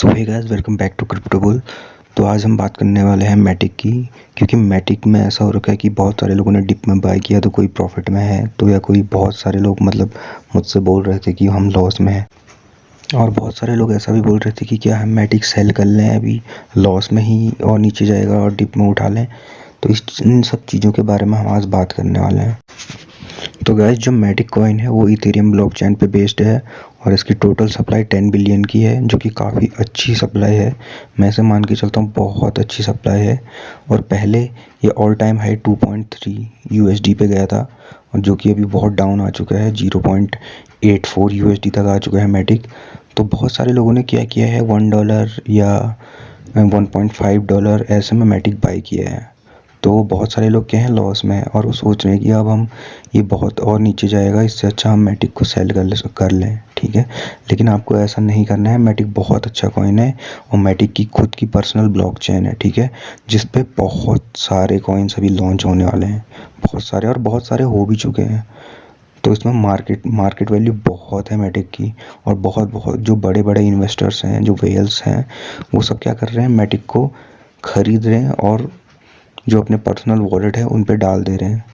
So hey guys, welcome back to Crypto Bull. तो आज हम बात करने वाले हैं मैटिक की, क्योंकि मैटिक में ऐसा हो रखा है कि बहुत सारे लोगों ने डिप में बाय किया तो कोई प्रॉफिट में है, तो या कोई बहुत सारे लोग मुझसे बोल रहे थे कि हम लॉस में हैं, और बहुत सारे लोग ऐसा भी बोल रहे थे कि क्या हम मैटिक सेल कर लें अभी लॉस में ही और नीचे जाएगा और डिप में उठा लें। तो इन सब चीज़ों के बारे में हम आज बात करने वाले हैं। तो गाइस, जो मैटिक कॉइन है वो इथेरियम ब्लॉकचेन पे बेस्ड है और इसकी टोटल सप्लाई 10 बिलियन की है, जो कि काफ़ी अच्छी सप्लाई है। मैं ऐसे मान के चलता हूँ बहुत अच्छी सप्लाई है। और पहले ये ऑल टाइम हाई 2.3 USD पे गया था, और जो कि अभी बहुत डाउन आ चुका है, 0.84 USD तक आ चुका है मैटिक। तो बहुत सारे लोगों ने क्या किया है, $1 या $1.5 ऐसे में मैटिक बाई किया है। तो बहुत सारे लोग क्या हैं, लॉस में है और वो सोच रहे हैं कि अब हम ये बहुत और नीचे जाएगा, इससे अच्छा हम मैटिक को सेल कर लें। ठीक है, लेकिन आपको ऐसा नहीं करना है। मैटिक बहुत अच्छा कॉइन है और मैटिक की खुद की पर्सनल ब्लॉकचेन है, ठीक है, जिस पे बहुत सारे कॉइन्स अभी लॉन्च होने वाले हैं, बहुत सारे हो भी चुके हैं। तो इसमें मार्केट वैल्यू बहुत है मैटिक की, और बहुत जो बड़े बड़े इन्वेस्टर्स हैं, जो वेल्स हैं, वो सब क्या कर रहे हैं, मैटिक को खरीद रहे हैं और जो अपने पर्सनल वॉलेट है उन पे डाल दे रहे हैं,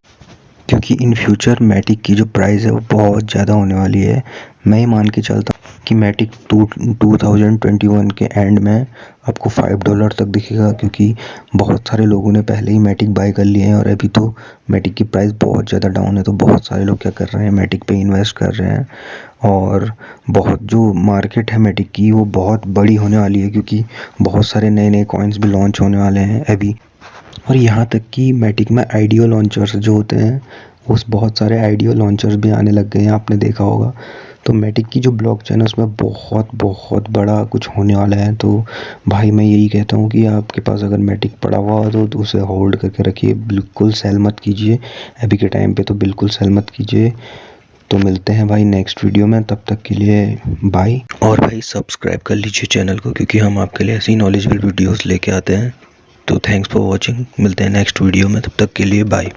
क्योंकि इन फ्यूचर मैटिक की जो प्राइस है वो बहुत ज़्यादा होने वाली है। मैं ये मान के चलता हूँ कि मैटिक 2021 के एंड में आपको $5 तक दिखेगा, क्योंकि बहुत सारे लोगों ने पहले ही मैटिक बाय कर लिए हैं और अभी तो मैटिक की प्राइस बहुत ज़्यादा डाउन है। तो बहुत सारे लोग क्या कर रहे हैं, मैटिक पे इन्वेस्ट कर रहे हैं, और बहुत जो मार्केट है मैटिक की वो बहुत बड़ी होने वाली है, क्योंकि बहुत सारे नए कॉइन्स भी लॉन्च होने वाले हैं अभी। और यहाँ तक कि मैटिक में आईडियो लॉन्चर्स जो होते हैं, उस बहुत सारे आईडियो लॉन्चर्स भी आने लग गए हैं, आपने देखा होगा। तो मैटिक की जो ब्लॉकचेन है उसमें बहुत बड़ा कुछ होने वाला है। तो भाई मैं यही कहता हूँ कि आपके पास अगर मैटिक पड़ा हुआ हो तो उसे होल्ड करके रखिए, बिल्कुल सेल मत कीजिए अभी के टाइम पे, तो बिल्कुल सेल मत कीजिए। तो मिलते हैं भाई नेक्स्ट वीडियो में, तब तक के लिए बाय। और भाई सब्सक्राइब कर लीजिए चैनल को, क्योंकि हम आपके लिए ऐसी नॉलेजेबल वीडियोस लेके आते हैं। तो थैंक्स फॉर वॉचिंग, मिलते हैं नेक्स्ट वीडियो में, तब तक के लिए बाय।